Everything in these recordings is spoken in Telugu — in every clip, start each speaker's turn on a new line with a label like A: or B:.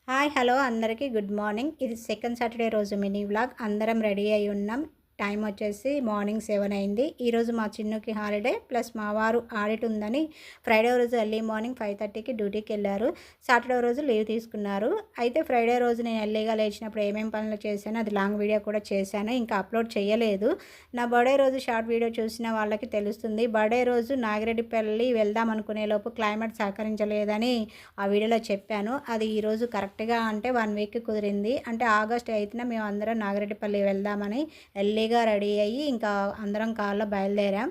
A: హాయ్ హలో అందరికీ గుడ్ మార్నింగ్. ఇది సెకండ్ సాటర్డే రోజు మినీ వ్లాగ్. అందరం రెడీ అయి ఉన్నాం. టైం వచ్చేసి మార్నింగ్ 7 అయింది. ఈరోజు మా చిన్నుకి హాలిడే ప్లస్ మా వారు ఆడిట్ ఉందని ఫ్రైడే రోజు ఎర్లీ మార్నింగ్ 5:30కి డ్యూటీకి వెళ్ళారు. సాటర్డే రోజు లీవ్ తీసుకున్నారు. అయితే ఫ్రైడే రోజు నేను ఎర్లీగా లేచినప్పుడు ఏమేమి పనులు చేశానో అది లాంగ్ వీడియో కూడా చేశాను. ఇంకా అప్లోడ్ చేయలేదు. నా బర్త్డే రోజు షార్ట్ వీడియో చూసిన వాళ్ళకి తెలుస్తుంది. బర్త్డే రోజు నాగిరెడ్డిపల్లి వెళ్దాం అనుకునే లోపు క్లైమేట్ సహకరించలేదని ఆ వీడియోలో చెప్పాను. అది ఈరోజు కరెక్ట్గా అంటే 1 వీక్ కుదిరింది. అంటే ఆగస్ట్ 8న మేము అందరం నాగిరెడ్డిపల్లి వెళ్దామని ఎర్లీగా రెడీ అయ్యి ఇంకా అందరం కార్లో బయలుదేరాం.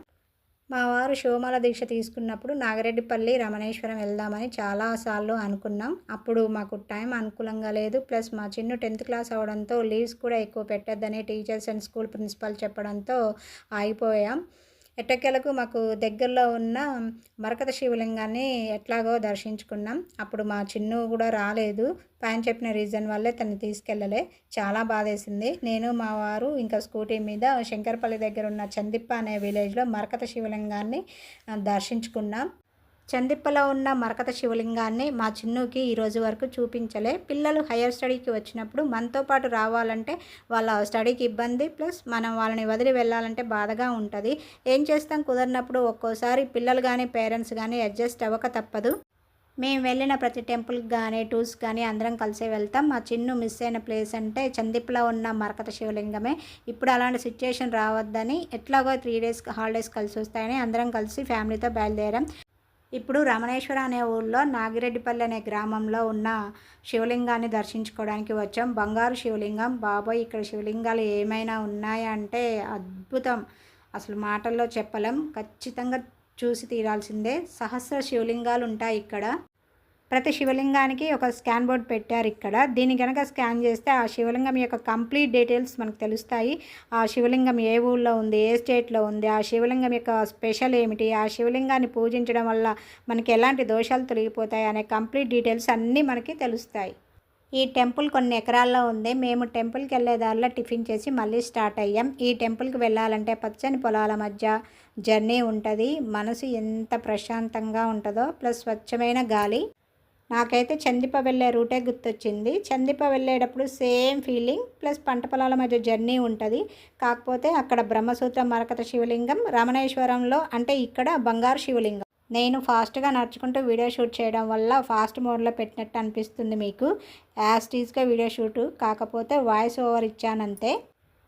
A: మా వారు శివమాల దీక్ష తీసుకున్నప్పుడు నాగిరెడ్డిపల్లి రమణేశ్వరం వెళ్దామని చాలాసార్లు అనుకున్నాం. అప్పుడు మాకు టైం అనుకూలంగా లేదు. ప్లస్ మా చిన్ను 10th క్లాస్ అవడంతో లీవ్స్ కూడా ఎక్కువ పెట్టొద్దని టీచర్స్ అండ్ స్కూల్ ప్రిన్సిపాల్ చెప్పడంతో ఆగిపోయాం. ఎట్టకేలకు మాకు దగ్గరలో ఉన్న మరకత శివలింగాన్ని ఎట్లాగో దర్శించుకున్నాం. అప్పుడు మా చిన్ను కూడా రాలేదు. పైన చెప్పిన రీజన్ వల్లే తను తీసుకెళ్ళలే. చాలా బాధేసింది. నేను మా వారు ఇంకా స్కూటీ మీద శంకరపల్లి దగ్గర ఉన్న చందిప్ప అనే విలేజ్లో మరకత శివలింగాన్ని దర్శించుకున్నాం. చందిప్పలో ఉన్న మరకత శివలింగాన్ని మా చిన్నుకి ఈరోజు వరకు చూపించలే. పిల్లలు హయ్యర్ స్టడీకి వచ్చినప్పుడు మనతో పాటు రావాలంటే వాళ్ళ స్టడీకి ఇబ్బంది, ప్లస్ మనం వాళ్ళని వదిలి వెళ్ళాలంటే బాధగా ఉంటుంది. ఏం చేస్తాం, కుదరినప్పుడు ఒక్కోసారి పిల్లలు కానీ పేరెంట్స్ కానీ అడ్జస్ట్ అవ్వక తప్పదు. మేము వెళ్ళిన ప్రతి టెంపుల్కి కానీ టూర్స్ కానీ అందరం కలిసే వెళ్తాం. మా చిన్ను మిస్ అయిన ప్లేస్ అంటే చందిప్పలో ఉన్న మరకత శివలింగమే. ఇప్పుడు అలాంటి సిచ్యుయేషన్ రావద్దని ఎట్లాగో 3 డేస్ హాలిడేస్ కలిసి వస్తాయని అందరం కలిసి ఫ్యామిలీతో బయలుదేరాం. ఇప్పుడు రమణేశ్వర అనే ఊళ్ళో నాగిరెడ్డిపల్లి అనే గ్రామంలో ఉన్న శివలింగాన్ని దర్శించుకోవడానికి వచ్చాం. బంగారు శివలింగం. బాబోయ్, ఇక్కడ శివలింగాలు ఏమైనా ఉన్నాయా అంటే అద్భుతం. అసలు మాటల్లో చెప్పలేం. ఖచ్చితంగా చూసి తీరాల్సిందే. సహస్ర శివలింగాలు ఉంటాయి ఇక్కడ. ప్రతి శివలింగానికి ఒక స్కాన్ బోర్డ్ పెట్టారు ఇక్కడ. దీన్ని కనుక స్కాన్ చేస్తే ఆ శివలింగం యొక్క కంప్లీట్ డీటెయిల్స్ మనకు తెలుస్తాయి. ఆ శివలింగం ఏ ఊళ్ళో ఉంది, ఏ స్టేట్లో ఉంది, ఆ శివలింగం యొక్క స్పెషల్ ఏమిటి, ఆ శివలింగాన్ని పూజించడం వల్ల మనకి ఎలాంటి దోషాలు తొలగిపోతాయి అనే కంప్లీట్ డీటెయిల్స్ అన్నీ మనకి తెలుస్తాయి. ఈ టెంపుల్ కొన్ని ఎకరాల్లో ఉంది. మేము టెంపుల్కి వెళ్ళే దారిలో టిఫిన్ చేసి మళ్ళీ స్టార్ట్ అయ్యాం. ఈ టెంపుల్కి వెళ్ళాలంటే పచ్చని పొలాల మధ్య జర్నీ ఉంటుంది. మనసు ఎంత ప్రశాంతంగా ఉంటుందో, ప్లస్ స్వచ్ఛమైన గాలి. నాకైతే చందిప్ప వెళ్ళే రూటే గుర్తొచ్చింది. చందిప్ప వెళ్ళేటప్పుడు సేమ్ ఫీలింగ్, ప్లస్ పంట పొలాల మధ్య జర్నీ ఉంటుంది. కాకపోతే అక్కడ బ్రహ్మసూత్రం మరకత శివలింగం, రమణేశ్వరంలో అంటే ఇక్కడ బంగారు శివలింగం. నేను ఫాస్ట్గా నడుచుకుంటూ వీడియో షూట్ చేయడం వల్ల ఫాస్ట్ మోడ్లో పెట్టినట్టు అనిపిస్తుంది మీకు. యాజ్ టీజ్గా వీడియో షూటు, కాకపోతే వాయిస్ ఓవర్ ఇచ్చానంతే.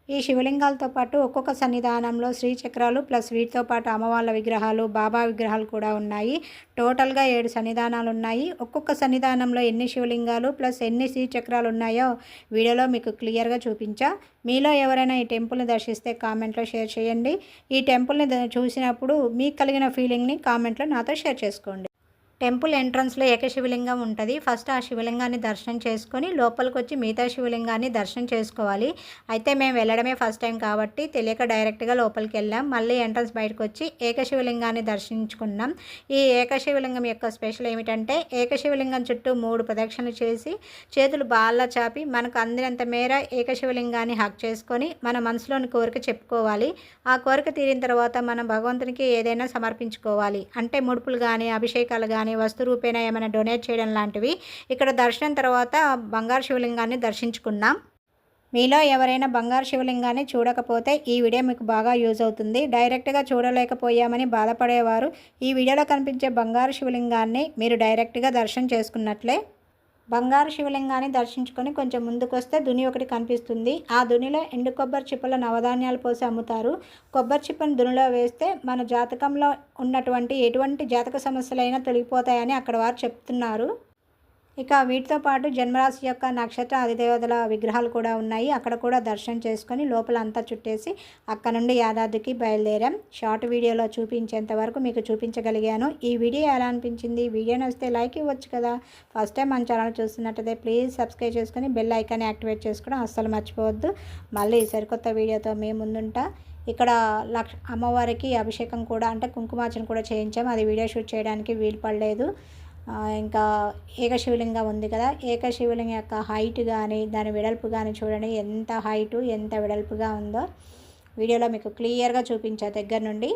A: ఈ శివలింగాలతో పాటు ఒక్కొక్క సన్నిధానంలో శ్రీచక్రాలు ప్లస్ వీటితో పాటు అమ్మవార్ల విగ్రహాలు, బాబా విగ్రహాలు కూడా ఉన్నాయి. టోటల్గా 7 సన్నిధానాలు ఉన్నాయి. ఒక్కొక్క సన్నిధానంలో ఎన్ని శివలింగాలు ప్లస్ ఎన్ని శ్రీచక్రాలు ఉన్నాయో వీడియోలో మీకు క్లియర్గా చూపించా. మీలో ఎవరైనా ఈ టెంపుల్ని దర్శిస్తే కామెంట్లో షేర్ చేయండి. ఈ టెంపుల్ని చూసినప్పుడు మీకు కలిగిన ఫీలింగ్ని కామెంట్లో నాతో షేర్ చేసుకోండి. టెంపుల్ ఎంట్రన్స్లో ఏకశివలింగం ఉంటుంది. ఫస్ట్ ఆ శివలింగాన్ని దర్శనం చేసుకొని లోపలికి వచ్చి మిగతా శివలింగాన్ని దర్శనం చేసుకోవాలి. అయితే మేము వెళ్ళడమే ఫస్ట్ టైం కాబట్టి తెలియక డైరెక్ట్గా లోపలికి వెళ్ళాం. మళ్ళీ ఎంట్రన్స్ బయటకు వచ్చి ఏకశివలింగాన్ని దర్శించుకున్నాం. ఈ ఏకశివలింగం యొక్క స్పెషల్ ఏమిటంటే ఏకశివలింగం చుట్టూ 3 ప్రదక్షిణలు చేసి చేతులు బాల్లా చాపి మనకు అందినంత మేర ఏకశివలింగాన్ని హక్ చేసుకొని మన మనసులోని కోరిక చెప్పుకోవాలి. ఆ కోరిక తీరిన తర్వాత మనం భగవంతునికి ఏదైనా సమర్పించుకోవాలి. అంటే ముడుపులు కానీ అభిషేకాలు కానీ వస్తు రూపేణా ఏమైనా డొనేట్ చేయడం లాంటివి. ఇక్కడ దర్శనం తర్వాత బంగారు శివలింగాన్ని దర్శించుకున్నాం. మీలో ఎవరైనా బంగారు శివలింగాన్ని చూడకపోతే ఈ వీడియో మీకు బాగా యూజ్ అవుతుంది. డైరెక్ట్గా చూడలేకపోయామని బాధపడేవారు ఈ వీడియోలో కనిపించే బంగారు శివలింగాన్ని మీరు డైరెక్ట్గా దర్శనం చేసుకున్నట్లే. బంగారు శివలింగాన్ని దర్శించుకొని కొంచెం ముందుకు వస్తే దుని ఒకటి కనిపిస్తుంది. ఆ దునిలో ఎండు కొబ్బరి చిప్పలో నవధాన్యాలు పోసి అమ్ముతారు. కొబ్బరి చిప్పను దునిలో వేస్తే మన జాతకంలో ఉన్నటువంటి ఎటువంటి జాతక సమస్యలైనా తొలగిపోతాయని అక్కడ వారు చెప్తున్నారు. ఇక వీటితో పాటు జన్మరాశి యొక్క నక్షత్ర అధిదేవతల విగ్రహాలు కూడా ఉన్నాయి. అక్కడ కూడా దర్శనం చేసుకొని లోపల అంతా చుట్టేసి అక్కడ నుండి యాదాద్రికి బయలుదేరాం. షార్ట్ వీడియోలో చూపించేంత వరకు మీకు చూపించగలిగాను. ఈ వీడియో ఎలా అనిపించింది? వీడియో నచ్చితే లైక్ ఇవ్వచ్చు కదా. ఫస్ట్ టైం మన ఛానల్ చూస్తున్నట్టయితే ప్లీజ్ సబ్స్క్రైబ్ చేసుకొని బెల్ ఐకాన్ని యాక్టివేట్ చేసుకోవడం అస్సలు మర్చిపోవద్దు. మళ్ళీ సరికొత్త వీడియోతో మేము ముందుంటా. ఇక్కడ అమ్మవారికి అభిషేకం కూడా అంటే కుంకుమార్చన కూడా చేయించాం. అది వీడియో షూట్ చేయడానికి వీలు పడలేదు. ఇంకా ఏకశివలింగం ఉంది కదా, ఏకశివలింగం యొక్క హైట్ కానీ దాని వెడల్పు కానీ చూడండి ఎంత హైటు ఎంత వెడల్పుగా ఉందో వీడియోలో మీకు క్లియర్గా చూపించా దగ్గర నుండి.